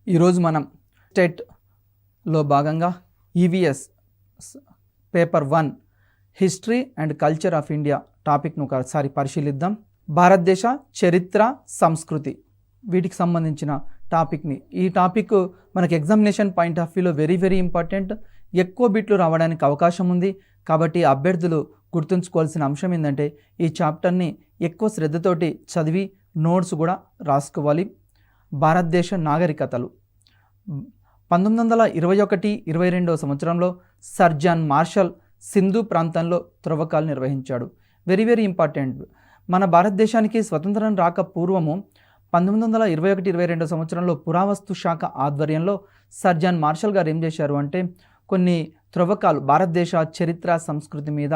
ఈరోజు మనం స్టేట్లో భాగంగా EVS paper 1 history and culture of India టాపిక్ను ఒకసారి పరిశీలిద్దాం. భారతదేశ చరిత్ర, సంస్కృతి వీటికి సంబంధించిన టాపిక్ని. ఈ టాపిక్ మనకి ఎగ్జామినేషన్ పాయింట్ ఆఫ్ వ్యూలో వెరీ ఇంపార్టెంట్. ఎక్కువ బిట్లు రావడానికి అవకాశం ఉంది. కాబట్టి అభ్యర్థులు గుర్తుంచుకోవాల్సిన అంశం ఏంటంటే ఈ చాప్టర్ని ఎక్కువ శ్రద్ధతోటి చదివి నోట్స్ కూడా రాసుకోవాలి. భారతదేశ నాగరికతలు 1921-22 సంవత్సరంలో సర్ జాన్ మార్షల్ సింధు ప్రాంతంలో త్రవ్వకాలు నిర్వహించాడు. Very important. మన భారతదేశానికి స్వతంత్రం రాక పూర్వము 1921-22 సంవత్సరంలో పురావస్తు శాఖ ఆధ్వర్యంలో సర్ జాన్ మార్షల్ గారు ఏం చేశారు అంటే కొన్ని త్రవ్వకాలు భారతదేశ చరిత్ర సంస్కృతి మీద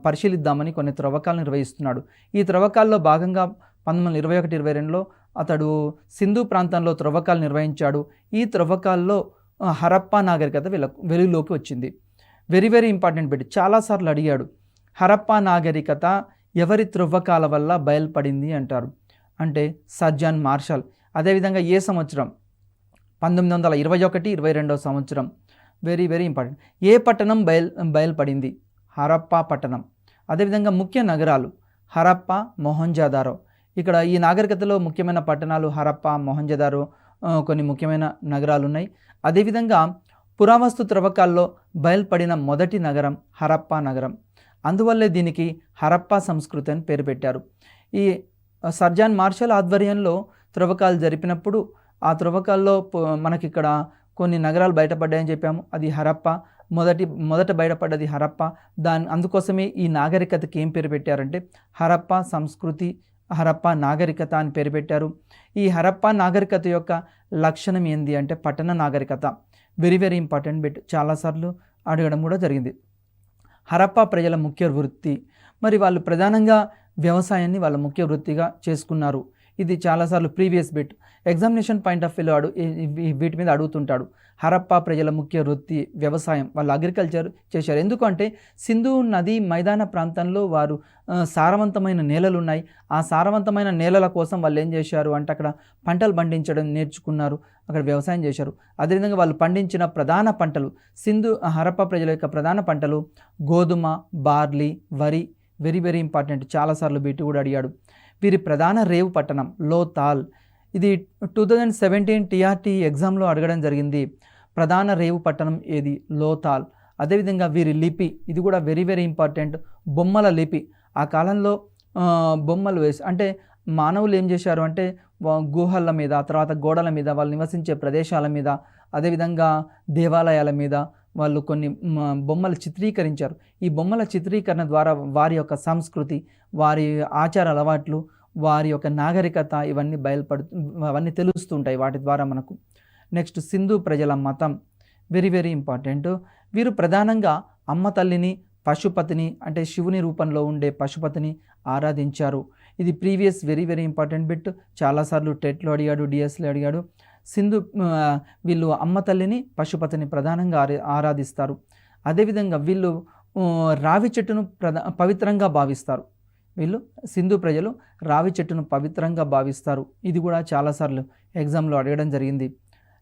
పరిశీలిద్దామని కొన్ని త్రవ్వకాలు నిర్వహిస్తున్నాడు. ఈ త్రవ్వకాల్లో భాగంగా 1921-22లో అతడు సింధు ప్రాంతంలో త్రవ్వకాలు నిర్వహించాడు. ఈ త్రవ్వకాల్లో హరప్పా నాగరికత వెలుగులోకి వచ్చింది. Very important bit. చాలాసార్లు అడిగాడు, హరప్పా నాగరికత ఎవరి త్రవ్వకాల వల్ల బయలుపడింది అంటారు. అంటే సర్ జాన్ మార్షల్. అదేవిధంగా ఏ సంవత్సరం? 1921-22 సంవత్సరం. Very important. ఏ పట్టణం బయలుపడింది? హరప్పా పట్టణం. అదేవిధంగా ముఖ్య నగరాలు హరప్పా, మొహంజదారో. ఇక్కడ ఈ నాగరికతలో ముఖ్యమైన పట్టణాలు హరప్పా, మొహంజదారో, కొన్ని ముఖ్యమైన నగరాలు ఉన్నాయి. అదేవిధంగా పురావస్తు త్రవ్వకాల్లో బయలుపడిన మొదటి నగరం హరప్పా నగరం. అందువల్లే దీనికి హరప్పా సంస్కృతి అని పేరు పెట్టారు. ఈ సర్ జాన్ మార్షల్ ఆధ్వర్యంలో త్రవ్వకాలు జరిపినప్పుడు ఆ త్రవ్వకాల్లో మనకి ఇక్కడ కొన్ని నగరాలు బయటపడ్డాయని చెప్పాము. అది హరప్పా. మొదట బయటపడ్డది హరప్పా. అందుకోసమే ఈ నాగరికతకి ఏం పేరు పెట్టారంటే హరప్పా సంస్కృతి, హరప్పా నాగరికత అని పేరు పెట్టారు. ఈ హరప్పా నాగరికత యొక్క లక్షణం ఏంది అంటే పట్టణ నాగరికత. Very important bit. చాలాసార్లు అడగడం కూడా జరిగింది. హరప్పా ప్రజల ముఖ్య వృత్తి. మరి వాళ్ళు ప్రధానంగా వ్యవసాయాన్ని వాళ్ళ ముఖ్య వృత్తిగా చేసుకున్నారు. ఇది చాలాసార్లు previous bit. Examination point of వ్యూలో వీటి మీద అడుగుతుంటాడు. హరప్పా ప్రజల ముఖ్య వృత్తి వ్యవసాయం, వాళ్ళు అగ్రికల్చర్ చేశారు. ఎందుకంటే సింధు నది మైదాన ప్రాంతంలో వారు సారవంతమైన నేలలు ఉన్నాయి. ఆ సారవంతమైన నేలల కోసం వాళ్ళు ఏం చేశారు అంటే అక్కడ పంటలు పండించడం నేర్చుకున్నారు, అక్కడ వ్యవసాయం చేశారు. అదేవిధంగా వాళ్ళు పండించిన ప్రధాన పంటలు హరప్పా ప్రజల యొక్క ప్రధాన పంటలు గోధుమ, బార్లీ, వరి. Very important. చాలాసార్లు బీటు కూడా అడిగాడు. వీరి ప్రధాన రేవు పట్టణం లోతాల్. ఇది 2017 టీఆర్టీ ఎగ్జామ్లో అడగడం జరిగింది. ప్రధాన రేవు పట్టణం ఏది? లోతాల్. అదేవిధంగా వీరి లిపి, ఇది కూడా వెరీ ఇంపార్టెంట్. బొమ్మల లిపి. ఆ కాలంలో బొమ్మలు వేసి అంటే మానవులు ఏం చేశారు అంటే గుహల మీద, తర్వాత గోడల మీద, వాళ్ళు నివసించే ప్రదేశాల మీద, అదేవిధంగా దేవాలయాల మీద వాళ్ళు కొన్ని బొమ్మలు చిత్రీకరించారు. ఈ బొమ్మల చిత్రీకరణ ద్వారా వారి యొక్క సంస్కృతి, వారి ఆచార అలవాట్లు, వారి యొక్క నాగరికత ఇవన్నీ అవన్నీ తెలుస్తుంటాయి వాటి ద్వారా మనకు. నెక్స్ట్ సింధు ప్రజల మతం. Very important. వీరు ప్రధానంగా అమ్మ తల్లిని, పశుపతిని అంటే శివుని రూపంలో ఉండే పశుపతిని ఆరాధించారు. ఇది ప్రీవియస్ వెరీ ఇంపార్టెంట్ బిట్. చాలాసార్లు టెట్లో అడిగాడు, డిఎస్లో అడిగాడు. వీళ్ళు అమ్మ తల్లిని, పశుపతిని ప్రధానంగా ఆరాధిస్తారు. అదేవిధంగా వీళ్ళు రావి చెట్టును పవిత్రంగా భావిస్తారు. వీళ్ళు సింధు ప్రజలు రావి చెట్టును పవిత్రంగా భావిస్తారు. ఇది కూడా చాలాసార్లు ఎగ్జామ్లో అడగడం జరిగింది.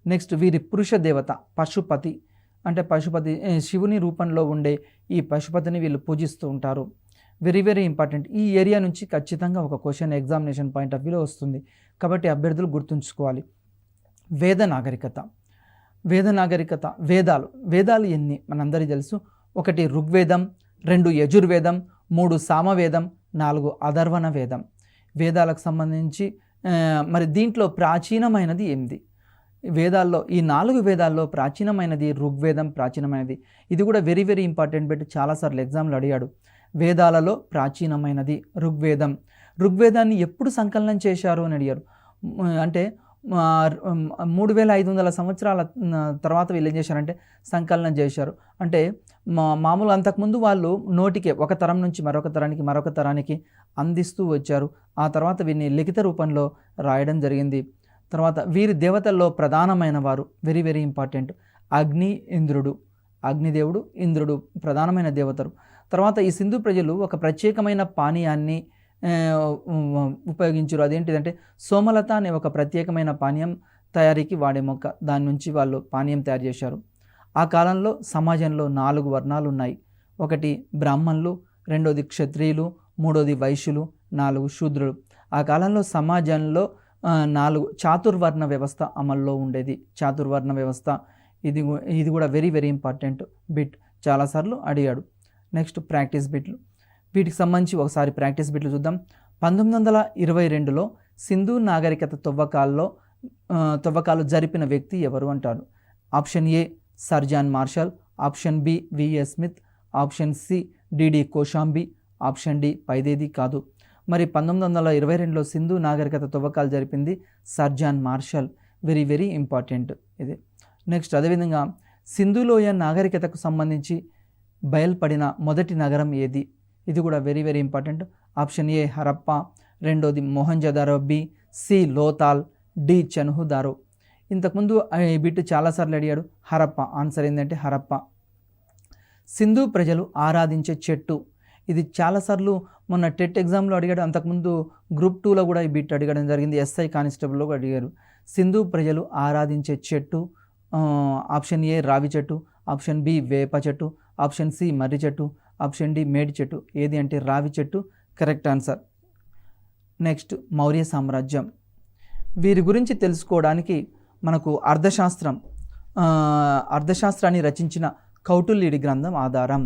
నెక్స్ట్ వీరి పురుష దేవత పశుపతి. అంటే పశుపతి శివుని రూపంలో ఉండే ఈ పశుపతిని వీళ్ళు పూజిస్తూ ఉంటారు. Very important. ఈ ఏరియా నుంచి ఖచ్చితంగా ఒక క్వశ్చన్ ఎగ్జామినేషన్ పాయింట్ ఆఫ్ వ్యూలో వస్తుంది. కాబట్టి అభ్యర్థులు గుర్తుంచుకోవాలి. వేద నాగరికత. వేదాలు ఎన్ని మనందరికీ తెలుసు. 1 ఋగ్వేదం, 2 యజుర్వేదం, 3 సామవేదం, 4 అథర్వణ వేదం. వేదాలకు సంబంధించి మరి దీంట్లో ప్రాచీనమైనది ఏంది? వేదాల్లో ఈ 4 వేదాల్లో ప్రాచీనమైనది ఋగ్వేదం ప్రాచీనమైనది. ఇది కూడా వెరీ ఇంపార్టెంట్ బిట్. చాలాసార్లు ఎగ్జామ్లో అడిగాడు. వేదాలలో ప్రాచీనమైనది ఋగ్వేదం. ఋగ్వేదాన్ని ఎప్పుడు సంకలనం చేశారు అని అడిగారు. అంటే 3500 సంవత్సరాల తర్వాత వీళ్ళు ఏం చేశారంటే సంకలనం చేశారు. అంటే మామూలు అంతకుముందు వాళ్ళు నోటికే ఒక తరం నుంచి మరొక తరానికి అందిస్తూ వచ్చారు. ఆ తర్వాత వీరిని లిఖిత రూపంలో రాయడం జరిగింది. తర్వాత వీరి దేవతల్లో ప్రధానమైన వారు వెరీ ఇంపార్టెంట్ అగ్ని, ఇంద్రుడు. అగ్నిదేవుడు, ఇంద్రుడు ప్రధానమైన దేవతలు. తర్వాత ఈ సింధు ప్రజలు ఒక ప్రత్యేకమైన పానీయాన్ని ఉపయోగించారు. అదేంటిదంటే సోమలత అనే ఒక ప్రత్యేకమైన పానీయం తయారీకి వాడే మొక్క, దాని నుంచి వాళ్ళు పానీయం తయారు చేశారు. ఆ కాలంలో సమాజంలో 4 వర్ణాలు ఉన్నాయి. ఒకటి బ్రాహ్మణులు, రెండోది క్షత్రియులు, మూడోది వైశ్యులు, 4 శూద్రులు. ఆ కాలంలో సమాజంలో 4 చాతుర్వర్ణ వ్యవస్థ అమల్లో ఉండేది. చాతుర్వర్ణ వ్యవస్థ ఇది కూడా వెరీ వెరీ ఇంపార్టెంట్ బిట్, చాలాసార్లు అడిగాడు. నెక్స్ట్ ప్రాక్టీస్ బిట్లు, వీటికి సంబంధించి ఒకసారి ప్రాక్టీస్ బిట్లు చూద్దాం. 1922లో సింధు నాగరికత తవ్వకాలు జరిపిన వ్యక్తి ఎవరు అంటారు? Option A sir John Marshall, option B V A Smith, option C D D Kosambi, option D పైదేది కాదు. మరి 1922లో సింధు నాగరికత తవ్వకాలు జరిపింది sir John Marshall. Very very important ఇది. నెక్స్ట్ అదేవిధంగా సింధులోయ నాగరికతకు సంబంధించి బయల్పడిన మొదటి నగరం ఏది? ఇది కూడా very very important. Option A Harappa, రెండోది Mohenjodaro, B C Lothal, D Chanhudaro. ఇంతకుముందు ఈ బిట్ చాలాసార్లు అడిగాడు. హరప్పా, ఆన్సర్ ఏంటంటే హరప్పా. సింధు ప్రజలు ఆరాధించే చెట్టు, ఇది చాలాసార్లు మొన్న టెట్ ఎగ్జామ్లో అడిగాడు. అంతకుముందు గ్రూప్ 2లో కూడా ఈ బిట్ అడగడం జరిగింది. ఎస్ఐ కానిస్టేబుల్లో అడిగారు. సింధు ప్రజలు ఆరాధించే చెట్టు ఆప్షన్ ఏ రావి చెట్టు, ఆప్షన్ బి వేప చెట్టు, ఆప్షన్ సి మర్రి చెట్టు, ఆప్షన్ డి మేడి చెట్టు. ఏది అంటే రావి చెట్టు కరెక్ట్ ఆన్సర్. నెక్స్ట్ మౌర్య సామ్రాజ్యం, వీరి గురించి తెలుసుకోవడానికి మనకు అర్థశాస్త్రాన్ని రచించిన కౌటిల్యుడి గ్రంథం ఆధారం.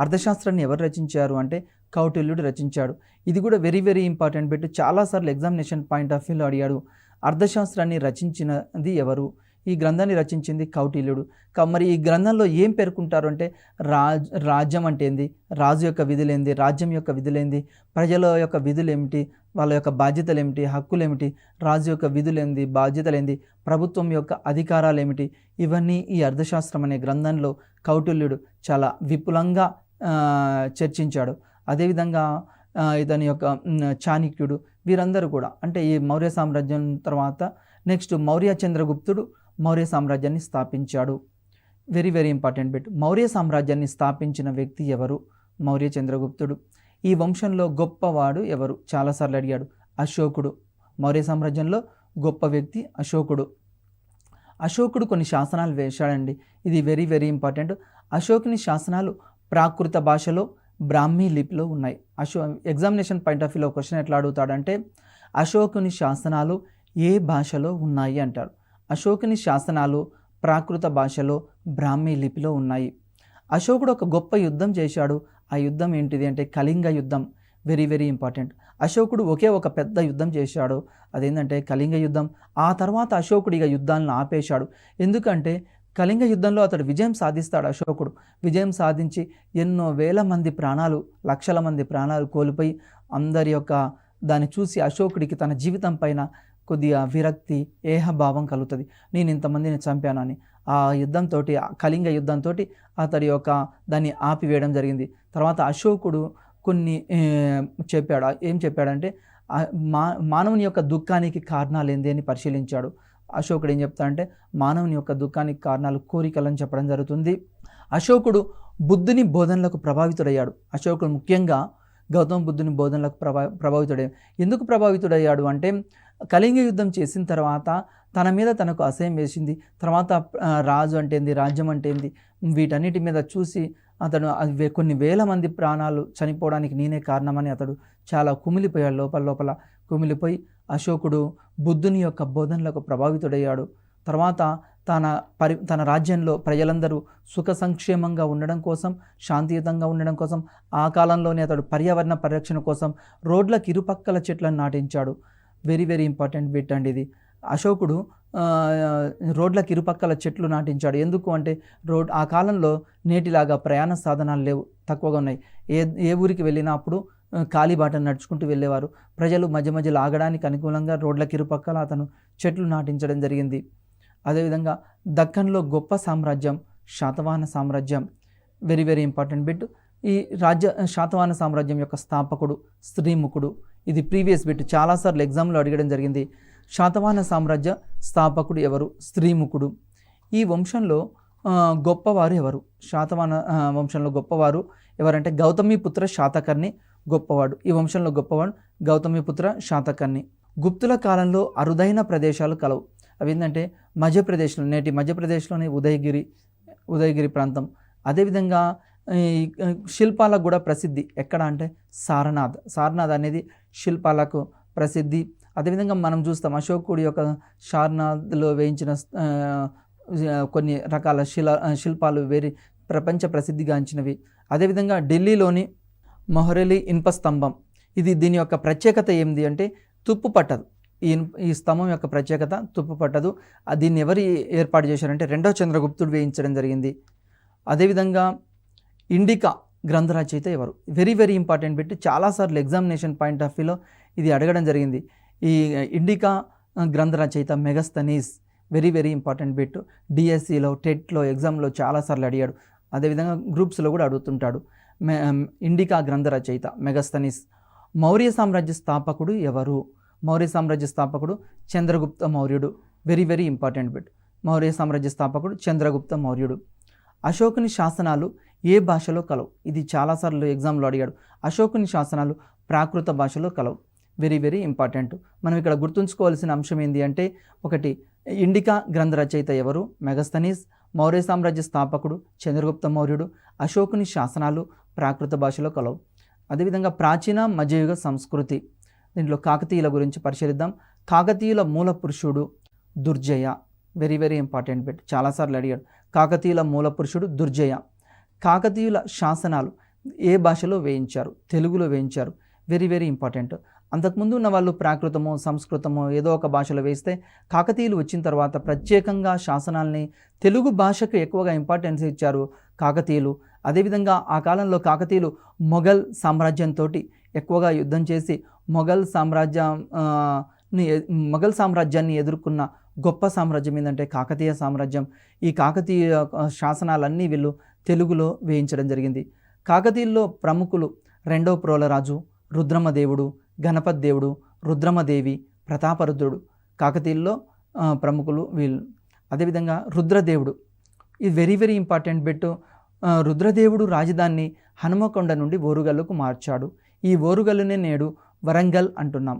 అర్థశాస్త్రాన్ని ఎవరు రచించారు అంటే కౌటిల్యుడు రచించాడు. ఇది కూడా వెరీ వెరీ ఇంపార్టెంట్ బిట్, చాలాసార్లు ఎగ్జామినేషన్ పాయింట్ ఆఫ్ వ్యూలో అడిగాడు. అర్థశాస్త్రాన్ని రచించినది ఎవరు? ఈ గ్రంథాన్ని రచించింది కౌటిల్యుడు. మరి ఈ గ్రంథంలో ఏం పేర్కొంటారు అంటే రాజ్యం అంటే ఏంది, రాజు యొక్క విధులేంది, రాజ్యం యొక్క విధులేంది, ప్రజల యొక్క విధులేమిటి, వాళ్ళ యొక్క బాధ్యతలు ఏమిటి, హక్కులేమిటి, రాజు యొక్క విధులేంది, బాధ్యతలేంది, ప్రభుత్వం యొక్క అధికారాలు ఏమిటి, ఇవన్నీ ఈ అర్థశాస్త్రం అనే గ్రంథంలో కౌటిల్యుడు చాలా విపులంగా చర్చించాడు. అదేవిధంగా ఇతని యొక్క చాణక్యుడు, వీరందరూ కూడా అంటే ఈ మౌర్య సామ్రాజ్యం తర్వాత నెక్స్ట్ మౌర్య చంద్రగుప్తుడు మౌర్య సామ్రాజ్యాన్ని స్థాపించాడు. Very very important bit. Maurya సామ్రాజ్యాన్ని స్థాపించిన వ్యక్తి ఎవరు? మౌర్య చంద్రగుప్తుడు. ఈ వంశంలో గొప్పవాడు ఎవరు? చాలాసార్లు అడిగాడు. అశోకుడు. మౌర్య సామ్రాజ్యంలో గొప్ప వ్యక్తి అశోకుడు. అశోకుడు కొన్ని శాసనాలు వేశాడండి, ఇది వెరీ వెరీ ఇంపార్టెంట్. అశోకుని శాసనాలు ప్రాకృత భాషలో బ్రాహ్మీ లిపిలో ఉన్నాయి. ఎగ్జామినేషన్ పాయింట్ ఆఫ్ వ్యూలో క్వశ్చన్ ఎట్లా అడుగుతాడంటే అశోకుని శాసనాలు ఏ భాషలో ఉన్నాయి అంటారు. అశోకుని శాసనాలు ప్రాకృత భాషలో బ్రాహ్మీ లిపిలో ఉన్నాయి. అశోకుడు ఒక గొప్ప యుద్ధం చేశాడు. ఆ యుద్ధం ఏంటిది అంటే కళింగ యుద్ధం. Very very important. అశోకుడు ఒకే ఒక పెద్ద యుద్ధం చేశాడు, అదేంటంటే కళింగ యుద్ధం. ఆ తర్వాత అశోకుడు ఇక యుద్ధాలను ఆపేశాడు. ఎందుకంటే కళింగ యుద్ధంలో అతడు విజయం సాధిస్తాడు. అశోకుడు విజయం సాధించి ఎన్నో వేల మంది ప్రాణాలు, లక్షల మంది ప్రాణాలు కోల్పోయి అందరి యొక్క దాన్ని చూసి అశోకుడికి తన జీవితం పైన కొద్దిగా విరక్తి, ఏహభావం కలుగుతుంది. నేను ఇంతమందిని చంపానని. ఆ యుద్ధంతో, కళింగ యుద్ధంతో అతడి యొక్క దాన్ని ఆపివేయడం జరిగింది. తర్వాత అశోకుడు కొన్ని చెప్పాడు. ఏం చెప్పాడంటే మానవుని యొక్క దుఃఖానికి కారణాలు ఏంది అని పరిశీలించాడు. అశోకుడు ఏం చెప్తాడంటే మానవుని యొక్క దుఃఖానికి కారణాలు కోరికలని చెప్పడం జరుగుతుంది. అశోకుడు బుద్ధుని బోధనలకు ప్రభావితుడయ్యాడు. అశోకుడు ముఖ్యంగా గౌతమ బుద్ధుని బోధనలకు ప్రభావితుడయ్యాడు. ఎందుకు ప్రభావితుడయ్యాడు అంటే కళింగ యుద్ధం చేసిన తర్వాత తన మీద తనకు అసహ్యం వేసింది. తర్వాత రాజు అంటే ఏంది, రాజ్యం అంటే ఏంది, వీటన్నిటి మీద చూసి అతడు కొన్ని వేల మంది ప్రాణాలు చనిపోవడానికి నేనే కారణమని అతడు చాలా కుమిలిపోయాడు. లోపల కుమిలిపోయి అశోకుడు బుద్ధుని యొక్క బోధనలకు ప్రభావితుడయ్యాడు. తర్వాత తన రాజ్యంలో ప్రజలందరూ సుఖ సంక్షేమంగా ఉండడం కోసం, శాంతియుతంగా ఉండడం కోసం ఆ కాలంలోనే అతడు పర్యావరణ పరిరక్షణ కోసం రోడ్లకు ఇరుపక్కల చెట్లను నాటించాడు. వెరీ వెరీ ఇంపార్టెంట్ బిట్ అండి ఇది. అశోకుడు రోడ్లకు ఇరుపక్కల చెట్లు నాటించాడు. ఎందుకు అంటే ఆ కాలంలో నేటిలాగా ప్రయాణ సాధనాలు లేవు, తక్కువగా ఉన్నాయి. ఏ ఊరికి వెళ్ళినా అప్పుడు కాలిబాటను నడుచుకుంటూ వెళ్ళేవారు. ప్రజలు మధ్య మధ్యలో ఆగడానికి అనుకూలంగా రోడ్లకు ఇరుపక్కల అతను చెట్లు నాటించడం జరిగింది. అదేవిధంగా దక్కన్లో గొప్ప సామ్రాజ్యం శాతవాహన సామ్రాజ్యం. Very very important bit. ఈ శాతవాహన సామ్రాజ్యం యొక్క స్థాపకుడు శ్రీముఖుడు. ఇది ప్రీవియస్ బిట్, చాలాసార్లు ఎగ్జామ్లో అడగడం జరిగింది. శాతవాహన సామ్రాజ్య స్థాపకుడు ఎవరు? శ్రీముఖుడు. ఈ వంశంలో గొప్పవారు ఎవరు? శాతవాహన వంశంలో గొప్పవారు ఎవరంటే గౌతమిపుత్ర శాతకర్ణి గొప్పవాడు. ఈ వంశంలో గొప్పవాడు గౌతమిపుత్ర శాతకర్ణి. గుప్తుల కాలంలో అరుదైన ప్రదేశాలు కలవు. అవి ఏంటంటే మధ్యప్రదేశ్లో, నేటి మధ్యప్రదేశ్లోని ఉదయగిరి ప్రాంతం. అదేవిధంగా ఈ శిల్పాలకు కూడా ప్రసిద్ధి ఎక్కడ అంటే సారనాథ్ అనేది శిల్పాలకు ప్రసిద్ధి. అదేవిధంగా మనం చూస్తాం అశోకుడి యొక్క సారనాథ్లో వేయించిన కొన్ని రకాల శిల్పాలు ప్రపంచ ప్రసిద్ధిగాంచినవి. అదేవిధంగా ఢిల్లీలోని మొహరెలి ఇనుప స్తంభం, దీని యొక్క ప్రత్యేకత ఏంది అంటే తుప్పు పట్టదు. ఈ స్తంభం యొక్క ప్రత్యేకత తుప్పు పట్టదు. దీన్ని ఎవరు ఏర్పాటు చేశారంటే రెండవ చంద్రగుప్తుడు వేయించడం జరిగింది. అదేవిధంగా ఇండికా గ్రంథ రచయిత ఎవరు? Very very important bit. చాలాసార్లు ఎగ్జామినేషన్ పాయింట్ ఆఫ్ వ్యూలో ఇది అడగడం జరిగింది. ఈ ఇండికా గ్రంథ రచయిత Megasthenes. Very very important bit. డిఎస్సిలో, టెట్లో, ఎగ్జామ్లో చాలాసార్లు అడిగాడు. అదేవిధంగా గ్రూప్స్లో కూడా అడుగుతుంటాడు. ఇండికా గ్రంథ రచయిత మెగస్తనీస్. మౌర్య సామ్రాజ్య స్థాపకుడు ఎవరు? మౌర్య సామ్రాజ్య స్థాపకుడు చంద్రగుప్త మౌర్యుడు. Very very important bit. Maurya సామ్రాజ్య స్థాపకుడు చంద్రగుప్త మౌర్యుడు. అశోకుని శాసనాలు ఏ భాషలో కలవు? ఇది చాలాసార్లు ఎగ్జామ్లో అడిగాడు. అశోకుని శాసనాలు ప్రాకృత భాషలో కలవు. Very very important. మనం ఇక్కడ గుర్తుంచుకోవాల్సిన అంశం ఏంటి అంటే, ఒకటి ఇండికా గ్రంథ రచయిత ఎవరు? మెగస్తనీస్. మౌర్య సామ్రాజ్య స్థాపకుడు చంద్రగుప్త మౌర్యుడు. అశోకుని శాసనాలు ప్రాకృత భాషలో కలవు. అదేవిధంగా ప్రాచీన మధ్యయుగ సంస్కృతి, దీంట్లో కాకతీయుల గురించి పరిశీలిద్దాం. కాకతీయుల మూల పురుషుడు Durjaya. Very very important bit. చాలాసార్లు అడిగాడు. కాకతీయుల మూల పురుషుడు దుర్జయ. కాకతీయుల శాసనాలు ఏ భాషలో వేయించారు? తెలుగులో వేయించారు. Very very important. అంతకుముందు ఉన్న వాళ్ళు ప్రాకృతమో సంస్కృతమో ఏదో ఒక భాషలో వేస్తే, కాకతీయులు వచ్చిన తర్వాత ప్రత్యేకంగా శాసనాల్ని తెలుగు భాషకు ఎక్కువగా ఇంపార్టెన్స్ ఇచ్చారు కాకతీయులు. అదేవిధంగా ఆ కాలంలో కాకతీయులు మొఘల్ సామ్రాజ్యంతో ఎక్కువగా యుద్ధం చేసి మొఘల్ సామ్రాజ్యాన్ని ఎదుర్కొన్న గొప్ప సామ్రాజ్యం ఏంటంటే కాకతీయ సామ్రాజ్యం. ఈ కాకతీయ శాసనాలన్నీ వీళ్ళు తెలుగులో వేయించడం జరిగింది. కాకతీయుల్లో ప్రముఖులు రెండవ ప్రోలరాజు, రుద్రమదేవుడు, గణపతి దేవుడు, రుద్రమదేవి, ప్రతాపరుద్రుడు. కాకతీయుల్లో ప్రముఖులు వీళ్ళు. అదేవిధంగా రుద్రదేవుడు, ఇది వెరీ వెరీ ఇంపార్టెంట్ బిట్. రుద్రదేవుడు రాజధానిని హనుమకొండ నుండి ఓరుగల్లుకు మార్చాడు. ఈ ఓరుగల్లునే నేడు వరంగల్ అంటున్నాం.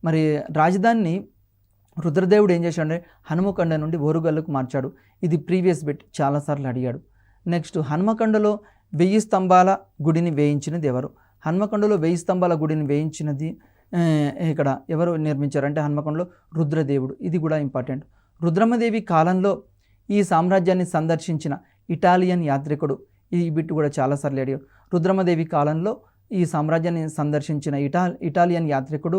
మరి రాజధానిని రుద్రదేవుడు ఏం చేశాడంటే హనుమకొండ నుండి ఓరుగల్లుకు మార్చాడు. ఇది ప్రీవియస్ బిట్, చాలాసార్లు అడిగాడు. నెక్స్ట్, హనుమకొండలో 1000 స్తంభాల గుడిని వేయించినది ఎవరు? హనుమకొండలో 1000 స్తంభాల గుడిని వేయించినది ఇక్కడ ఎవరు నిర్మించారంటే హనుమకొండలో రుద్రదేవుడు. ఇది కూడా ఇంపార్టెంట్. రుద్రమదేవి కాలంలో ఈ సామ్రాజ్యాన్ని సందర్శించిన ఇటాలియన్ యాత్రికుడు. ఈ బిట్ కూడా చాలాసార్లు అడిగాడు. రుద్రమదేవి కాలంలో ఈ సామ్రాజ్యాన్ని సందర్శించిన ఇటాలియన్ యాత్రికుడు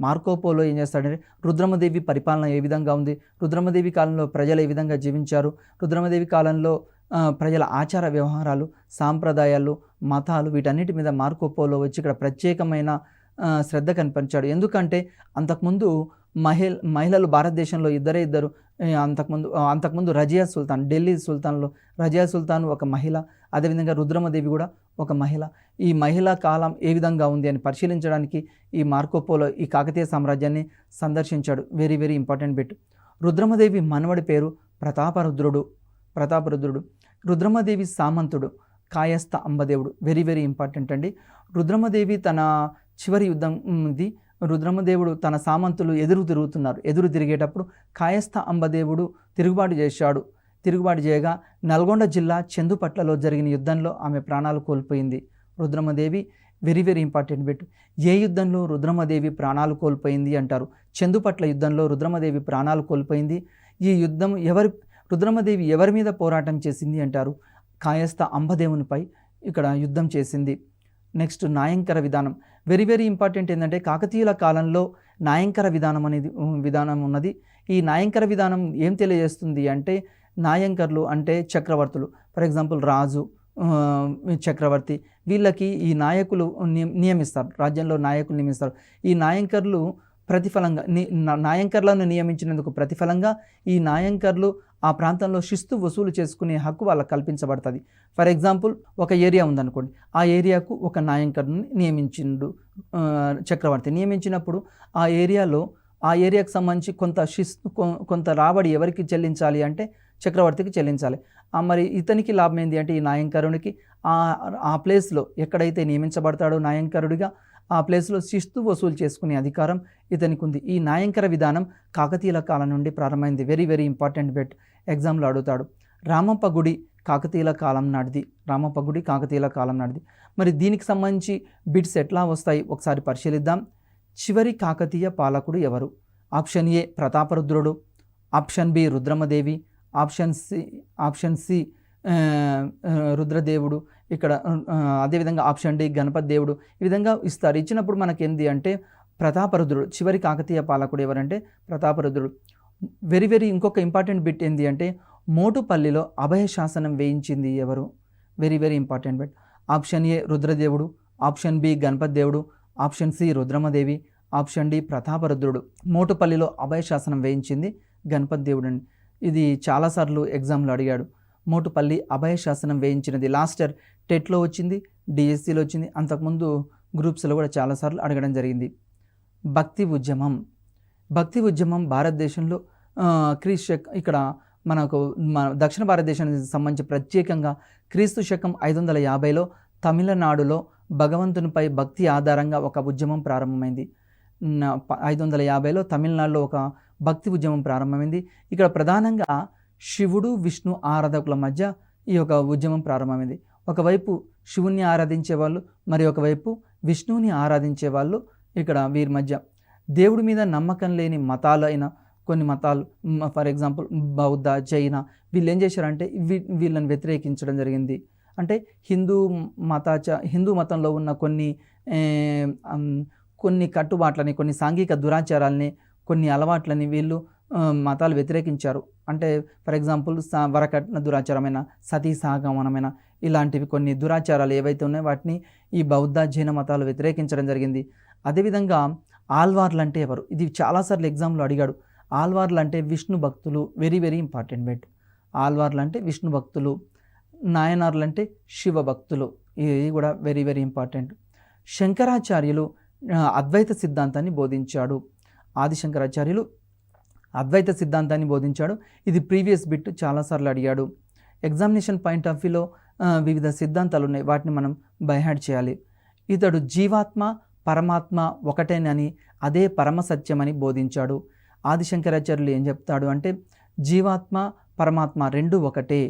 మార్కోపోలో ఏం చేస్తాడంటే రుద్రమదేవి పరిపాలన ఏ విధంగా ఉంది, రుద్రమదేవి కాలంలో ప్రజలు ఏ విధంగా జీవించారు, రుద్రమదేవి కాలంలో ప్రజల ఆచార వ్యవహారాలు, సాంప్రదాయాలు, మతాలు, వీటన్నిటి మీద మార్కోపోలో వచ్చి ఇక్కడ ప్రత్యేకమైన శ్రద్ధ కనిపించాడు. ఎందుకంటే అంతకుముందు మహిళలు భారతదేశంలో ఇద్దరు. అంతకుముందు రజియా సుల్తాన్, ఢిల్లీ సుల్తాన్లో రజియా సుల్తాన్ ఒక మహిళ, అదేవిధంగా రుద్రమదేవి కూడా ఒక మహిళ. ఈ మహిళా కాలం ఏ విధంగా ఉంది అని పరిశీలించడానికి ఈ మార్కోపోలో ఈ కాకతీయ సామ్రాజ్యాన్ని సందర్శించాడు. Very very important bit. Rudramadevi మనవడి పేరు ప్రతాపరుద్రుడు. రుద్రమదేవి సామంతుడు కాయస్థ అంబదేవుడు. వెరీ వెరీ ఇంపార్టెంట్ అండి. రుద్రమదేవి తన చివరి యుద్ధం రుద్రమదేవుడు తన సామంతులు ఎదురు తిరిగేటప్పుడు కాయస్థ అంబదేవుడు తిరుగుబాటు చేయగా నల్గొండ జిల్లా చందుపట్లలో జరిగిన యుద్ధంలో ఆమె ప్రాణాలు కోల్పోయింది. Rudramadevi very very important bit. ఏ యుద్ధంలో రుద్రమదేవి ప్రాణాలు కోల్పోయింది అంటారు? చందుపట్ల యుద్ధంలో రుద్రమదేవి ప్రాణాలు కోల్పోయింది. ఈ యుద్ధం రుద్రమదేవి ఎవరి మీద పోరాటం చేసింది అంటారు? కాయస్థ అంబదేవునిపై ఇక్కడ యుద్ధం చేసింది. నెక్స్ట్, నాయంకర విధానం. Very very important. ఏంటంటే కాకతీయుల కాలంలో నాయంకర విధానం ఉన్నది. ఈ నాయంకర విధానం ఏం తెలియజేస్తుంది అంటే, నాయంకర్లు అంటే చక్రవర్తులు. ఫర్ ఎగ్జాంపుల్ రాజు, చక్రవర్తి, వీళ్ళకి ఈ నాయకులు నియమిస్తారు. రాజ్యంలో నాయకులు నియమిస్తారు. ఈ నాయంకర్లు ప్రతిఫలంగా నాయంకర్లను నియమించినందుకు ప్రతిఫలంగా ఈ నాయంకర్లు ఆ ప్రాంతంలో శిస్తు వసూలు చేసుకునే హక్కు వాళ్ళకి కల్పించబడుతుంది. ఫర్ ఎగ్జాంపుల్, ఒక ఏరియా ఉందనుకోండి, ఆ ఏరియాకు ఒక నాయంకర్ని నియమించిండు చక్రవర్తి. నియమించినప్పుడు ఆ ఏరియాకు సంబంధించి కొంత రాబడి ఎవరికి చెల్లించాలి అంటే చక్రవర్తికి చెల్లించాలి. మరి ఇతనికి లాభం ఏంటి అంటే ఈ నాయంకరునికి ఆ ప్లేస్లో ఎక్కడైతే నియమించబడతాడో నాయంకరుడిగా ఆ ప్లేస్లో శిస్తు వసూలు చేసుకునే అధికారం ఇతనికి ఉంది. ఈ న్యాయంకర విధానం కాకతీయుల కాలం నుండి ప్రారంభమైంది. వెరీ వెరీ ఇంపార్టెంట్ బిట్, ఎగ్జామ్లో అడుగుతాడు. రామప్ప గుడి కాకతీయుల కాలం నాటిది. రామప్ప గుడి కాకతీయుల కాలం నాటిది. మరి దీనికి సంబంధించి బిట్స్ ఎట్లా వస్తాయి ఒకసారి పరిశీలిద్దాం. చివరి కాకతీయ పాలకుడు ఎవరు? ఆప్షన్ ఏ ప్రతాపరుద్రుడు, option B Rudramadevi, option C రుద్రదేవుడు, ఇక్కడ అదేవిధంగా ఆప్షన్ డి గణపతి దేవుడు. ఈ విధంగా ఇస్తారు. ఇచ్చినప్పుడు మనకి ఏంది అంటే ప్రతాపరుద్రుడు చివరి కాకతీయ పాలకుడు ఎవరంటే ప్రతాపరుద్రుడు. వెరీ వెరీ ఇంకొక ఇంపార్టెంట్ బిట్ ఏంది అంటే మోటుపల్లిలో అభయ శాసనం వేయించింది ఎవరు? Very very important bit. Option A రుద్రదేవుడు, ఆప్షన్ బి గణపతి దేవుడు, option C Rudramadevi, option D ప్రతాపరుద్రుడు. మోటుపల్లిలో అభయ శాసనం వేయించింది గణపతి దేవుడు అండి. ఇది చాలాసార్లు ఎగ్జామ్లో అడిగాడు. మోటుపల్లి అభయ శాసనం వేయించినది లాస్ట్ ఇయర్ టెట్లో వచ్చింది, డిఎస్సిలో వచ్చింది, అంతకుముందు గ్రూప్స్లో కూడా చాలాసార్లు అడగడం జరిగింది. భక్తి ఉద్యమం. భక్తి ఉద్యమం భారతదేశంలో ఇక్కడ మన దక్షిణ భారతదేశానికి సంబంధించి ప్రత్యేకంగా క్రీస్తు శకం 550లో తమిళనాడులో భగవంతునిపై భక్తి ఆధారంగా ఒక ఉద్యమం ప్రారంభమైంది. 550లో తమిళనాడులో ఒక భక్తి ఉద్యమం ప్రారంభమైంది. ఇక్కడ ప్రధానంగా శివుడు విష్ణు ఆరాధకుల మధ్య ఈ యొక్క ఉద్యమం ప్రారంభమైంది. ఒకవైపు శివుణ్ణి ఆరాధించే వాళ్ళు, మరి ఒకవైపు విష్ణువుని ఆరాధించే వాళ్ళు. ఇక్కడ వీరి మధ్య దేవుడి మీద నమ్మకం లేని మతాలు అయిన కొన్ని మతాలు, ఫర్ ఎగ్జాంపుల్ బౌద్ధ, జైన, వీళ్ళు ఏం చేశారంటే వీళ్ళని వ్యతిరేకించడం జరిగింది. అంటే హిందూ మతంలో ఉన్న కొన్ని కట్టుబాట్లని, కొన్ని సాంఘిక దురాచారాలని, కొన్ని అలవాట్లని వీళ్ళు మతాలు వ్యతిరేకించారు. అంటే ఫర్ ఎగ్జాంపుల్ వరకట్న దురాచారమైన, సతీ సహగమనమైన ఇలాంటివి కొన్ని దురాచారాలు ఏవైతే ఉన్నాయో వాటిని ఈ బౌద్ధ జైన మతాలు వ్యతిరేకించడం జరిగింది. అదేవిధంగా ఆల్వార్లు అంటే ఎవరు? ఇది చాలాసార్లు ఎగ్జామ్లో అడిగాడు. ఆల్వార్లు అంటే విష్ణు భక్తులు. Very very important bit. ఆల్వార్లు అంటే విష్ణు భక్తులు, నాయనార్లు అంటే శివ భక్తులు. ఇది కూడా వెరీ వెరీ ఇంపార్టెంట్. శంకరాచార్యులు అద్వైత సిద్ధాంతాన్ని బోధించాడు. ఆదిశంకరాచార్యులు అద్వైత సిద్ధాంతాన్ని బోధించాడు. ఇది ప్రీవియస్ బిట్, చాలాసార్లు అడిగాడు. ఎగ్జామినేషన్ పాయింట్ ఆఫ్ వ్యూలో వివిధ సిద్ధాంతాలు ఉన్నాయి, వాటిని మనం బైహార్డ్ చేయాలి. ఇతడు జీవాత్మ పరమాత్మ ఒకటేనని, అదే పరమ సత్యమని బోధించాడు. ఆదిశంకరాచార్యులు ఏం చెప్తాడు అంటే జీవాత్మ పరమాత్మ రెండు ఒకటే,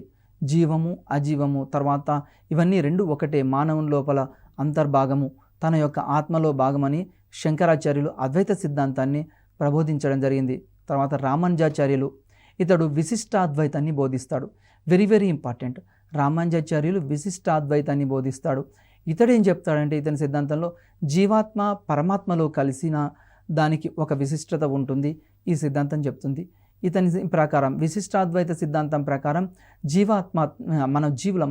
జీవము అజీవము తర్వాత ఇవన్నీ రెండు ఒకటే, మానవుని లోపల అంతర్భాగము, తన యొక్క ఆత్మలో భాగమని శంకరాచార్యులు అద్వైత సిద్ధాంతాన్ని ప్రబోధించడం జరిగింది. తర్వాత రామానుజాచార్యులు ఇతడు విశిష్టాద్వైతాన్ని బోధిస్తాడు. Very very important. రామానుజాచార్యులు విశిష్టాద్వైతాన్ని బోధిస్తాడు. ఇతడు ఏం చెప్తాడంటే ఇతని సిద్ధాంతంలో జీవాత్మ పరమాత్మలో కలిసిన దానికి ఒక విశిష్టత ఉంటుంది, ఈ సిద్ధాంతం చెప్తుంది. ఇతని ప్రకారం విశిష్టాద్వైత సిద్ధాంతం ప్రకారం జీవాత్మ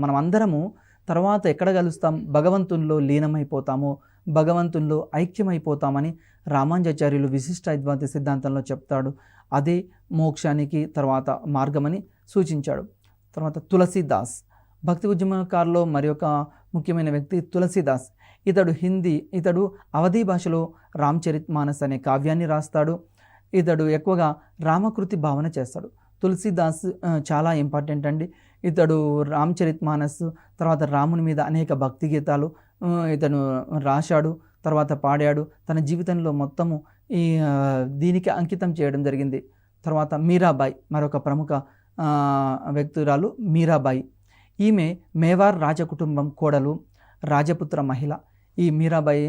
మనం అందరము తర్వాత ఎక్కడ కలుస్తాం? భగవంతుల్లో లీనమైపోతాము, భగవంతుల్లో ఐక్యమైపోతామని రామానుజాచార్యులు విశిష్టాద్వైత సిద్ధాంతంలో చెప్తాడు. అదే మోక్షానికి తర్వాత మార్గమని సూచించాడు. తర్వాత తులసీదాస్ భక్తి ఉద్యమకారులో మరి ఒక ముఖ్యమైన వ్యక్తి తులసీదాస్. ఇతడు అవధీ భాషలో రామచరితమానస్ అనే కావ్యాన్ని రాస్తాడు. ఇతడు ఎక్కువగా రామకృతి భావన చేస్తాడు. తులసీదాస్ చాలా ఇంపార్టెంట్ అండి. ఇతడు రామచరితమానస్ తర్వాత రాముని మీద అనేక భక్తి గీతాలు ఇతను రాశాడు, తర్వాత పాడాడు. తన జీవితంలో మొత్తము దీనికి అంకితం చేయడం జరిగింది. తర్వాత మీరాబాయి మరొక ప్రముఖ వ్యక్తురాలు మీరాబాయి. ఈమె మేవార్ రాజకుటుంబం కోడలు, రాజపుత్ర మహిళ. ఈ మీరాబాయి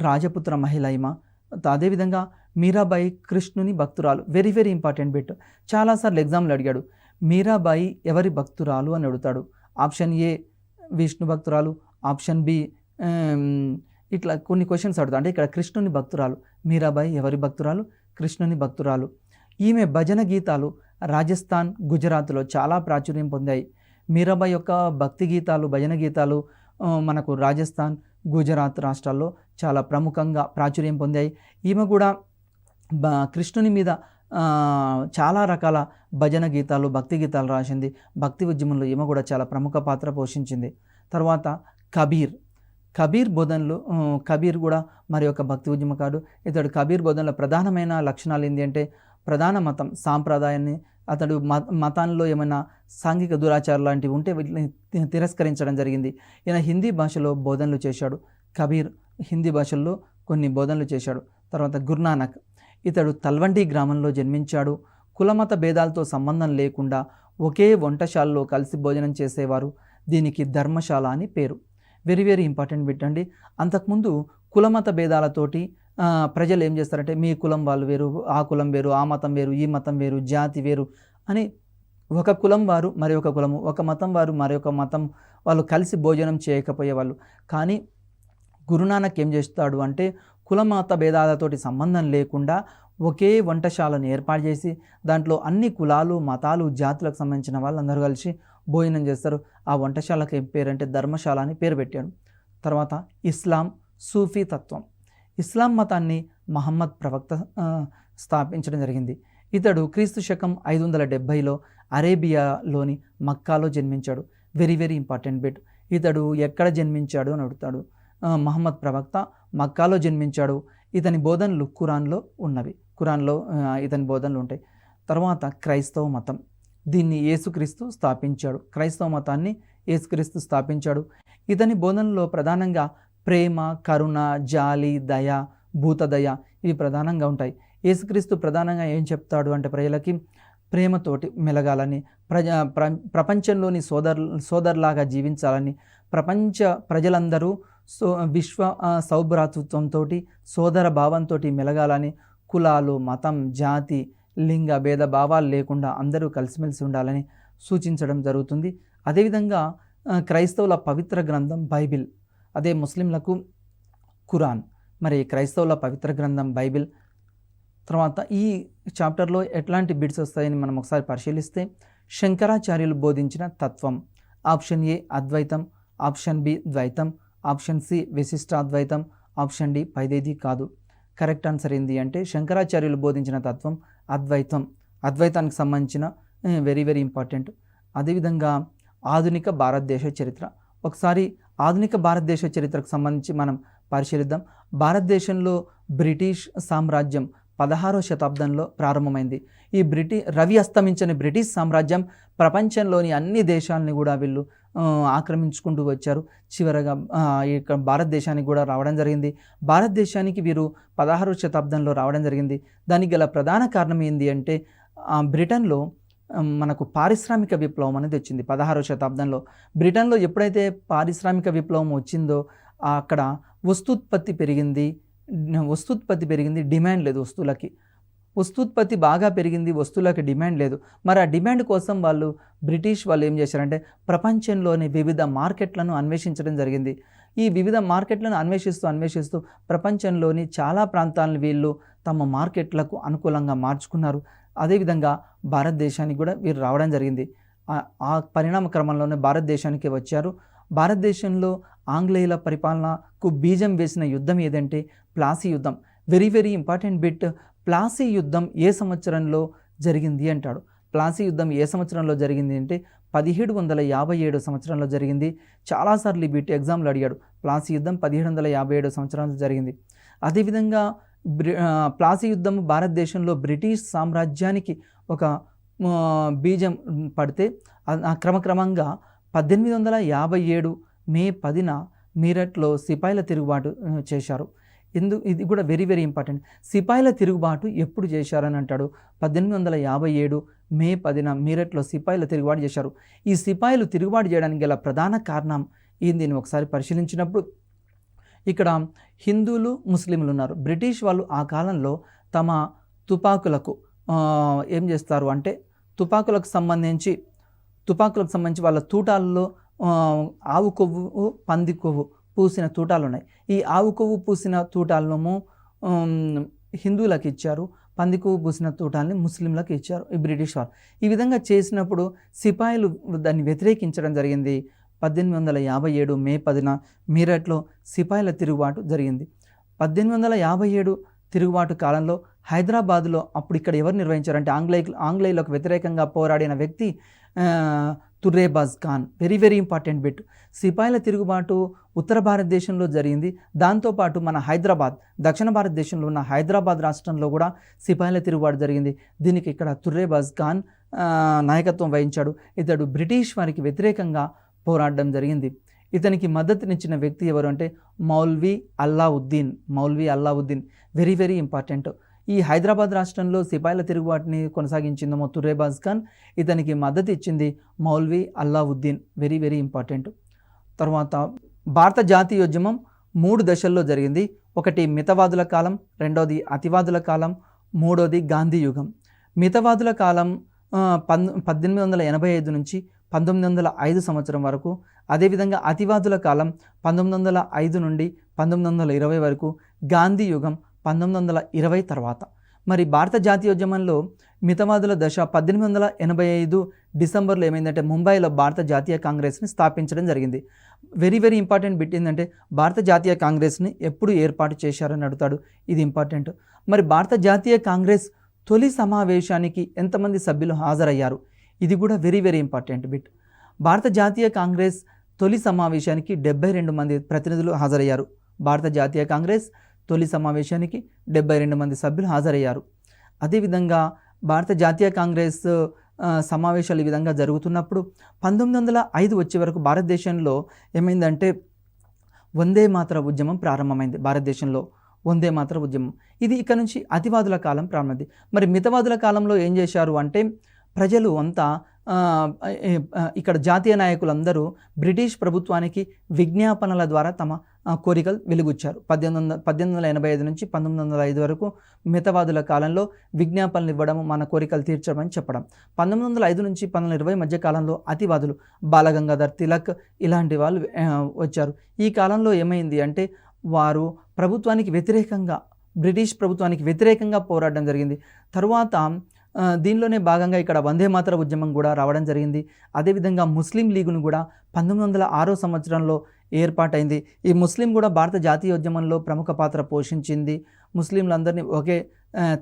రాజపుత్ర మహిళ ఈమె. అదేవిధంగా మీరాబాయి కృష్ణుని భక్తురాలు. Very very important bit. చాలాసార్లు ఎగ్జామ్లో అడిగాడు. మీరాబాయి ఎవరి భక్తురాలు అని అడుగుతాడు. ఆప్షన్ ఏ విష్ణు భక్తురాలు, ఆప్షన్ బి ఇట్లా కొన్ని క్వశ్చన్స్ అడుగుతాడు. అంటే ఇక్కడ కృష్ణుని భక్తురాలు. మీరాబాయి ఎవరి భక్తురాలు? కృష్ణుని భక్తురాలు. ఈమె భజన గీతాలు రాజస్థాన్, గుజరాత్లో చాలా ప్రాచుర్యం పొందాయి. మీరాబాయి యొక్క భక్తి గీతాలు, భజన గీతాలు మనకు రాజస్థాన్, గుజరాత్ రాష్ట్రాల్లో చాలా ప్రముఖంగా ప్రాచుర్యం పొందాయి. ఈమె కూడా కృష్ణుని మీద చాలా రకాల భజన గీతాలు, భక్తి గీతాలు రాసింది. భక్తి ఉద్యమంలో ఈమె కూడా చాలా ప్రముఖ పాత్ర పోషించింది. తర్వాత కబీర్ బోధనలు. కబీర్ కూడా మరి ఒక భక్తి ఉద్యమకారుడు. ఇతడు కబీర్ బోధనలో ప్రధానమైన లక్షణాలు ఏంటి అంటే ప్రధాన మతం సాంప్రదాయాన్ని, అతడు మతాల్లో ఏమైనా సాంఘిక దురాచారాలు లాంటివి ఉంటే వీటిని తిరస్కరించడం జరిగింది. ఈయన హిందీ భాషలో బోధనలు చేశాడు. కబీర్ హిందీ భాషల్లో కొన్ని బోధనలు చేశాడు. తర్వాత గురునానక్, ఇతడు తల్వండి గ్రామంలో జన్మించాడు. కులమత భేదాలతో సంబంధం లేకుండా ఒకే వంటశాలలో కలిసి భోజనం చేసేవారు. దీనికి ధర్మశాల అని పేరు. వెరీ వెరీ ఇంపార్టెంట్ బిట్ అండి. అంతకుముందు కులమత భేదాలతోటి ప్రజలు ఏం చేస్తారంటే మీ కులం వాళ్ళు వేరు, ఆ కులం వేరు, ఆ మతం వేరు, ఈ మతం వేరు, జాతి వేరు అని ఒక కులం వారు మరి ఒక కులము, ఒక మతం వారు మరి ఒక మతం వాళ్ళు కలిసి భోజనం చేయకపోయేవాళ్ళు. కానీ గురునానక్ ఏం చేస్తాడు అంటే కులమత భేదాలతోటి సంబంధం లేకుండా ఒకే వంటశాలను ఏర్పాటు చేసి దాంట్లో అన్ని కులాలు, మతాలు, జాతులకు సంబంధించిన వాళ్ళందరూ కలిసి భోజనం చేస్తారు. ఆ వంటశాలకు ఏం పేరంటే ధర్మశాల అని పేరు పెట్టాడు. తర్వాత ఇస్లాం, సూఫీ తత్వం. ఇస్లాం మతాన్ని మహమ్మద్ ప్రవక్త స్థాపించడం జరిగింది. ఇతడు క్రీస్తు శకం 570లో అరేబియాలోని మక్కాలో జన్మించాడు. Very very important bit. ఇతడు ఎక్కడ జన్మించాడు అని అడుగుతాడు. మహమ్మద్ ప్రవక్త మక్కాలో జన్మించాడు. ఇతని బోధనలు ఖురాన్లో ఉన్నవి. ఖురాన్లో ఇతని బోధనలు ఉంటాయి. తర్వాత క్రైస్తవ మతం, దీన్ని యేసుక్రీస్తు స్థాపించాడు. క్రైస్తవ మతాన్ని యేసుక్రీస్తు స్థాపించాడు. ఇతని బోధనలో ప్రధానంగా ప్రేమ, కరుణ, జాలి, దయ, భూతదయ ఇవి ప్రధానంగా ఉంటాయి. యేసుక్రీస్తు ప్రధానంగా ఏం చెప్తాడు అంటే ప్రజలకి ప్రేమతోటి మెలగాలని, ప్రపంచంలోని సోదరులాగా జీవించాలని, ప్రపంచ ప్రజలందరూ విశ్వ సౌభ్రాతృత్వంతో సోదర భావంతో మెలగాలని, కులాలు, మతం, జాతి, లింగ భేద భావాలు లేకుండా అందరూ కలిసిమెలిసి ఉండాలని సూచించడం జరుగుతుంది. అదేవిధంగా క్రైస్తవుల పవిత్ర గ్రంథం బైబిల్, అదే ముస్లింలకు ఖురాన్. మరి క్రైస్తవుల పవిత్ర గ్రంథం బైబిల్. తర్వాత ఈ చాప్టర్లో ఎట్లాంటి బిట్స్ వస్తాయని మనం ఒకసారి పరిశీలిస్తే, శంకరాచార్యులు బోధించిన తత్వం. Option A Advaitam, option B ద్వైతం, ఆప్షన్ సి విశిష్టాద్వైతం, ఆప్షన్ డి పైదేది కాదు. కరెక్ట్ ఆన్సర్ ఏంటి అంటే శంకరాచార్యులు బోధించిన తత్వం అద్వైతం. అద్వైతానికి సంబంధించిన వెరీ వెరీ ఇంపార్టెంట్. అదేవిధంగా ఆధునిక భారతదేశ చరిత్ర. ఒకసారి ఆధునిక భారతదేశ చరిత్రకు సంబంధించి మనం పరిశీలిద్దాం. భారతదేశంలో బ్రిటిష్ సామ్రాజ్యం 16వ శతాబ్దంలో ప్రారంభమైంది. ఈ రవి అస్తమించని బ్రిటిష్ సామ్రాజ్యం ప్రపంచంలోని అన్ని దేశాలని కూడా వీళ్ళు ఆక్రమించుకుంటూ వచ్చారు. చివరగా ఇక భారతదేశానికి కూడా రావడం జరిగింది. భారతదేశానికి వీరు 16వ శతాబ్దంలో రావడం జరిగింది. దానికి గల ప్రధాన కారణం ఏంటి అంటే బ్రిటన్లో మనకు పారిశ్రామిక విప్లవం అనేది వచ్చింది 16వ శతాబ్దంలో. బ్రిటన్లో ఎప్పుడైతే పారిశ్రామిక విప్లవం వచ్చిందో అక్కడ వస్తూత్పత్తి పెరిగింది, డిమాండ్ లేదు వస్తువులకి. వస్తూత్పత్తి బాగా పెరిగింది, వస్తువులకి డిమాండ్ లేదు. మరి ఆ డిమాండ్ కోసం బ్రిటిష్ వాళ్ళు ఏం చేశారంటే ప్రపంచంలోని వివిధ మార్కెట్లను అన్వేషించడం జరిగింది. ఈ వివిధ మార్కెట్లను అన్వేషిస్తూ ప్రపంచంలోని చాలా ప్రాంతాలను వీళ్ళు తమ మార్కెట్లకు అనుకూలంగా మార్చుకున్నారు. అదేవిధంగా భారతదేశానికి కూడా వీరు రావడం జరిగింది. ఆ పరిణామ క్రమంలోనే భారతదేశానికి వచ్చారు. భారతదేశంలో ఆంగ్లేయుల పరిపాలనకు బీజం వేసిన యుద్ధం ఏదంటే ప్లాసీ యుద్ధం. Very very important bit. Plassey యుద్ధం ఏ సంవత్సరంలో జరిగింది అంటాడు. ప్లాసీ యుద్ధం ఏ సంవత్సరంలో జరిగింది అంటే 1757 సంవత్సరంలో జరిగింది. చాలాసార్లు ఈ బిట్ ఎగ్జామ్లో అడిగాడు. ప్లాసీ యుద్ధం 1757 సంవత్సరంలో జరిగింది. అదేవిధంగా ప్లాసీ యుద్ధం భారతదేశంలో బ్రిటిష్ సామ్రాజ్యానికి ఒక బీజం పడితే క్రమక్రమంగా 1857 మే 10న మీరట్లో సిపాయిల తిరుగుబాటు చేశారు. ఇది కూడా వెరీ వెరీ ఇంపార్టెంట్. సిపాయిల తిరుగుబాటు ఎప్పుడు చేశారని అంటాడు. 1857 మే 10న మీరట్లో సిపాయిల తిరుగుబాటు చేశారు. ఈ సిపాయిలు తిరుగుబాటు చేయడానికి గల ప్రధాన కారణం దీన్ని ఒకసారి పరిశీలించినప్పుడు ఇక్కడ హిందువులు, ముస్లింలు ఉన్నారు. బ్రిటిష్ వాళ్ళు ఆ కాలంలో తమ తుపాకులకు ఏం చేస్తారు అంటే తుపాకులకు సంబంధించి వాళ్ళ తూటాల్లో ఆవు కొవ్వు, పంది కొవ్వు పూసిన తూటాలు ఉన్నాయి. ఈ ఆవు కొవ్వు పూసిన తూటాలను హిందువులకు ఇచ్చారు, పంది కొవ్వు పూసిన తూటాలని ముస్లింలకు ఇచ్చారు ఈ బ్రిటిష్ వారు. ఈ విధంగా చేసినప్పుడు సిపాయిలు దాన్ని వ్యతిరేకించడం జరిగింది. 1857 మే 10న మీరట్లో సిపాయిల తిరుగుబాటు జరిగింది. 1857 తిరుగుబాటు కాలంలో హైదరాబాదులో అప్పుడు ఇక్కడ ఎవరు నిర్వహించారంటే ఆంగ్లేయులకు వ్యతిరేకంగా పోరాడిన వ్యక్తి Turrebaz Khan. Very very important bit. సిపాయిల తిరుగుబాటు ఉత్తర భారతదేశంలో జరిగింది. దాంతోపాటు మన హైదరాబాద్, దక్షిణ భారతదేశంలో ఉన్న హైదరాబాద్ రాష్ట్రంలో కూడా సిపాయిల తిరుగుబాటు జరిగింది. దీనికి ఇక్కడ తుర్రేబాజ్ ఖాన్ నాయకత్వం వహించాడు. ఇతడు బ్రిటిష్ వారికి వ్యతిరేకంగా పోరాడడం జరిగింది. ఇతనికి మద్దతునిచ్చిన వ్యక్తి ఎవరు అంటే Maulvi Allauddin. Very very important. ఈ హైదరాబాద్ రాష్ట్రంలో సిపాయిల తిరుగుబాటుని కొనసాగించింది మొతుర్రేబాజ్ ఖాన్. ఇతనికి మద్దతు ఇచ్చింది Maulvi Allauddin. Very very important. తర్వాత భారత జాతీయోద్యమం 3 దశల్లో జరిగింది. ఒకటి మితవాదుల కాలం, రెండోది అతివాదుల కాలం, మూడోది గాంధీ యుగం. మితవాదుల కాలం 1885 నుంచి 1905 సంవత్సరం వరకు, అదేవిధంగా అతివాదుల కాలం 1905 నుండి 1920 వరకు, గాంధీ యుగం 1920 తర్వాత. మరి భారత జాతీయోద్యమంలో మితవాదుల దశ 1885 డిసెంబర్లో ఏమైందంటే ముంబైలో భారత జాతీయ కాంగ్రెస్ని స్థాపించడం జరిగింది. వెరీ వెరీ ఇంపార్టెంట్ బిట్ ఏంటంటే భారత జాతీయ కాంగ్రెస్ని ఎప్పుడు ఏర్పాటు చేశారని అడుగుతాడు. ఇది ఇంపార్టెంట్. మరి భారత జాతీయ కాంగ్రెస్ తొలి సమావేశానికి ఎంతమంది సభ్యులు హాజరయ్యారు? ఇది కూడా వెరీ వెరీ ఇంపార్టెంట్ బిట్. భారత జాతీయ కాంగ్రెస్ తొలి సమావేశానికి 72 మంది ప్రతినిధులు హాజరయ్యారు. భారత జాతీయ కాంగ్రెస్ తొలి సమావేశానికి 72 మంది సభ్యులు హాజరయ్యారు. అదేవిధంగా భారత జాతీయ కాంగ్రెస్ సమావేశాలు ఈ విధంగా జరుగుతున్నప్పుడు 1905 వచ్చే వరకు భారతదేశంలో ఏమైందంటే వందే మాతర ఉద్యమం ప్రారంభమైంది. భారతదేశంలో వందే మాతర ఉద్యమం ఇది ఇక్కడ నుంచి అతివాదుల కాలం ప్రారంభమైంది. మరి మితవాదుల కాలంలో ఏం చేశారు అంటే ప్రజలు అంతా ఇక్కడ జాతీయ నాయకులందరూ బ్రిటిష్ ప్రభుత్వానికి విజ్ఞాపనల ద్వారా తమ కోరికలు వెలుగుచ్చారు. 1885 నుంచి 1905 వరకు మితవాదుల కాలంలో విజ్ఞాపనలు ఇవ్వడం, మన కోరికలు తీర్చడమని చెప్పడం. 1905 నుంచి 1920 మధ్య కాలంలో అతివాదులు బాలగంగాధర్ తిలక్ ఇలాంటి వాళ్ళు వచ్చారు. ఈ కాలంలో ఏమైంది అంటే వారు ప్రభుత్వానికి వ్యతిరేకంగా, బ్రిటిష్ ప్రభుత్వానికి వ్యతిరేకంగా పోరాడడం జరిగింది. తరువాత దీనిలోనే భాగంగా ఇక్కడ వందే మాతర ఉద్యమం కూడా రావడం జరిగింది. అదేవిధంగా ముస్లిం లీగును కూడా 1906 సంవత్సరంలో ఏర్పాటైంది. ఈ ముస్లిం కూడా భారత జాతీయోద్యమంలో ప్రముఖ పాత్ర పోషించింది. ముస్లింలందరినీ ఒకే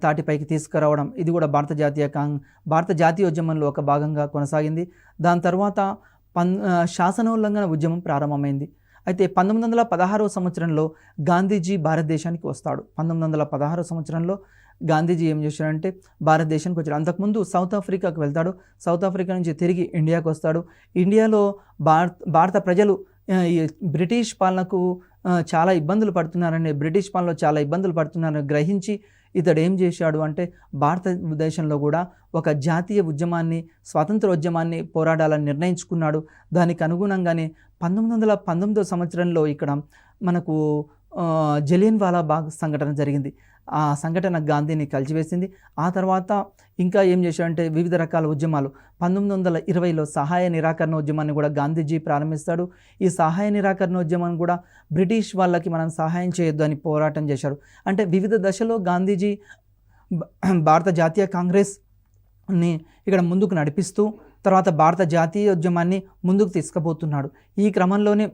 తాటిపైకి తీసుకురావడం ఇది కూడా భారత జాతీయోద్యమంలో ఒక భాగంగా కొనసాగింది. దాని తర్వాత శాసనోల్లంఘన ఉద్యమం ప్రారంభమైంది. అయితే 1916 సంవత్సరంలో గాంధీజీ భారతదేశానికి వస్తాడు. 1916 సంవత్సరంలో గాంధీజీ ఏం చేశాడంటే భారతదేశానికి వచ్చాడు. అంతకుముందు సౌత్ ఆఫ్రికాకు వెళ్తాడు. సౌత్ ఆఫ్రికా నుంచి తిరిగి ఇండియాకు వస్తాడు. ఇండియాలో భారత ప్రజలు ఈ బ్రిటిష్ పాలనకు చాలా ఇబ్బందులు పడుతున్నారని, బ్రిటిష్ పాలనలో చాలా ఇబ్బందులు పడుతున్నారని గ్రహించి ఇతడు ఏం చేశాడు అంటే భారతదేశంలో కూడా ఒక జాతీయ ఉద్యమాన్ని, స్వాతంత్రోద్యమాన్ని పోరాడాలని నిర్ణయించుకున్నాడు. దానికి అనుగుణంగానే 1919 సంవత్సరంలో ఇక్కడ మనకు జలియన్ వాలా బాగ్ సంఘటన జరిగింది. ఆ సంఘటన గాంధీని కలిసివేసింది. ఆ తర్వాత ఇంకా ఏం చేశాడంటే వివిధ రకాల ఉద్యమాలు 1920లో సహాయ నిరాకరణ ఉద్యమాన్ని కూడా గాంధీజీ ప్రారంభిస్తాడు. ఈ సహాయ నిరాకరణ ఉద్యమాన్ని కూడా బ్రిటిష్ వాళ్ళకి మనం సహాయం చేయొద్దు అని పోరాటం చేశాడు. అంటే వివిధ దశలో గాంధీజీ భారత జాతీయ కాంగ్రెస్ని ఇక్కడ ముందుకు నడిపిస్తూ తర్వాత భారత జాతీయోద్యమాన్ని ముందుకు తీసుకుపోతున్నాడు. ఈ క్రమంలోనే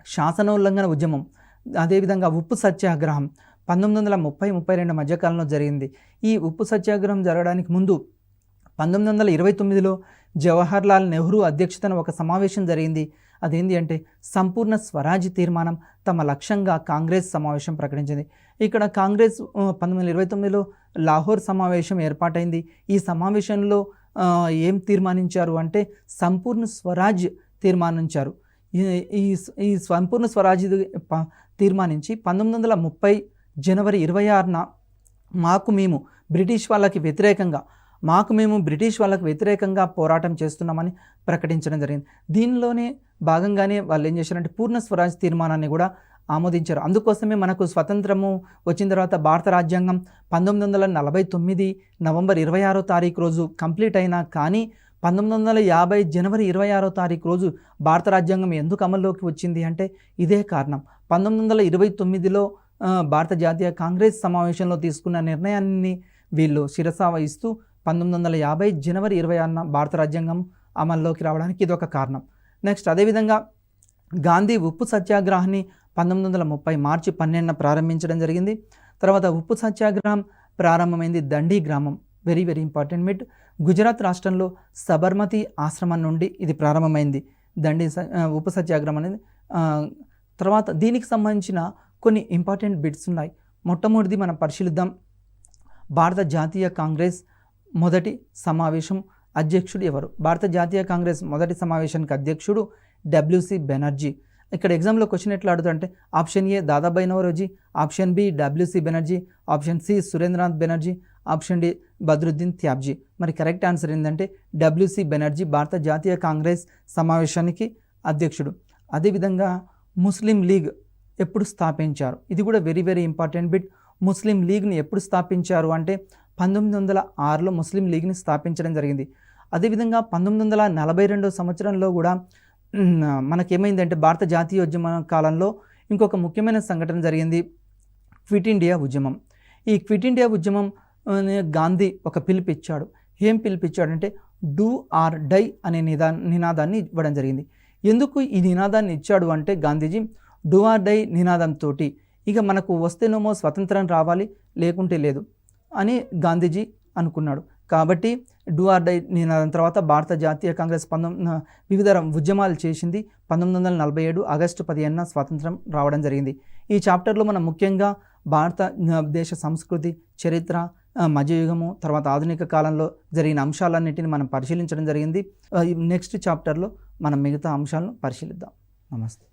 శాసనోల్లంఘన ఉద్యమం, అదేవిధంగా ఉప్పు సత్యాగ్రహం 1930-32 మధ్యకాలంలో జరిగింది. ఈ ఉప్పు సత్యాగ్రహం జరగడానికి ముందు 1929లో జవహర్లాల్ నెహ్రూ అధ్యక్షతన ఒక సమావేశం జరిగింది. అదేంటి అంటే సంపూర్ణ స్వరాజ్ తీర్మానం తమ లక్ష్యంగా కాంగ్రెస్ సమావేశం ప్రకటించింది. ఇక్కడ కాంగ్రెస్ 1929లో లాహోర్ సమావేశం ఏర్పాటైంది. ఈ సమావేశంలో ఏం తీర్మానించారు అంటే సంపూర్ణ స్వరాజ్ తీర్మానించారు. ఈ సంపూర్ణ స్వరాజ్ తీర్మానించి 1930 జనవరి 26న మేము బ్రిటిష్ వాళ్ళకి వ్యతిరేకంగా పోరాటం చేస్తున్నామని ప్రకటించడం జరిగింది. దీనిలోనే భాగంగానే వాళ్ళు ఏం చేశారంటే పూర్ణ స్వరాజ్ తీర్మానాన్ని కూడా ఆమోదించారు. అందుకోసమే మనకు స్వతంత్రము వచ్చిన తర్వాత భారత రాజ్యాంగం 1949 నవంబర్ 26వ తారీఖు రోజు కంప్లీట్ అయినా కానీ 1950 జనవరి 26వ తారీఖు రోజు భారత రాజ్యాంగం ఎందుకు అమల్లోకి వచ్చింది అంటే ఇదే కారణం. 1929లో భారత జాతీయ కాంగ్రెస్ సమావేశంలో తీసుకున్న నిర్ణయాన్ని వీళ్ళు శిరసా వహిస్తూ 1950 జనవరి 26న భారత రాజ్యాంగం అమల్లోకి రావడానికి ఇదొక కారణం. నెక్స్ట్ అదేవిధంగా గాంధీ ఉప్పు సత్యాగ్రహాన్ని 1930 మార్చి 12న ప్రారంభించడం జరిగింది. తర్వాత ఉప్పు సత్యాగ్రహం ప్రారంభమైంది దండి గ్రామం. Very very important bit. Gujarat రాష్ట్రంలో సబర్మతి ఆశ్రమం నుండి ఇది ప్రారంభమైంది దండి ఉప్పు సత్యాగ్రహం అనేది. తర్వాత దీనికి సంబంధించిన కొన్ని ఇంపార్టెంట్ బిట్స్ ఉన్నాయి. మొట్టమొదటిది మనం పరిశీలిద్దాం. భారత జాతీయ కాంగ్రెస్ మొదటి సమావేశం అధ్యక్షుడు ఎవరు? భారత జాతీయ కాంగ్రెస్ మొదటి సమావేశానికి అధ్యక్షుడు WC బెనర్జీ. ఇక్కడ ఎగ్జామ్లో క్వశ్చన్ ఎట్లా అడుగుతారంటే option A Dadabhai Naoroji, option B W C Banerjee, option C Surendranath Banerjee, option D Badruddin Tyabji. మరి కరెక్ట్ ఆన్సర్ ఏంటంటే డబ్ల్యూసి బెనర్జీ భారత జాతీయ కాంగ్రెస్ సమావేశానికి అధ్యక్షుడు. అదేవిధంగా ముస్లిం లీగ్ ఎప్పుడు స్థాపించారు? ఇది కూడా వెరీ వెరీ ఇంపార్టెంట్ బిట్. ముస్లిం లీగ్ని ఎప్పుడు స్థాపించారు అంటే 1906లో ముస్లిం లీగ్ని స్థాపించడం జరిగింది. అదేవిధంగా 1942 సంవత్సరంలో కూడా మనకేమైందంటే భారత జాతీయోద్యమ కాలంలో ఇంకొక ముఖ్యమైన సంఘటన జరిగింది, క్విట్ ఇండియా ఉద్యమం. ఈ క్విట్ ఇండియా ఉద్యమం గాంధీ ఒక పిలుపిచ్చాడు. ఏం పిలుపిచ్చాడంటే డూ ఆర్ డై అనే నినాదాన్ని ఇవ్వడం జరిగింది. ఎందుకు ఈ నినాదాన్ని ఇచ్చాడు అంటే గాంధీజీ డూ ఆర్ డై నినాదంతో ఇక మనకు వస్తేనేమో స్వతంత్రం రావాలి, లేకుంటే లేదు అని గాంధీజీ అనుకున్నాడు. కాబట్టి డూ ఆర్ డై నినాదం తర్వాత భారత జాతీయ కాంగ్రెస్ వివిధ ఉద్యమాలు చేసింది. 1947 ఆగస్టు 15న స్వాతంత్రం రావడం జరిగింది. ఈ చాప్టర్లో మనం ముఖ్యంగా భారతదేశ సంస్కృతి, చరిత్ర, మధ్యయుగము, తర్వాత ఆధునిక కాలంలో జరిగిన అంశాలన్నింటినీ మనం పరిశీలించడం జరిగింది. నెక్స్ట్ చాప్టర్లో మనం మిగతా అంశాలను పరిశీలిద్దాం. నమస్తే.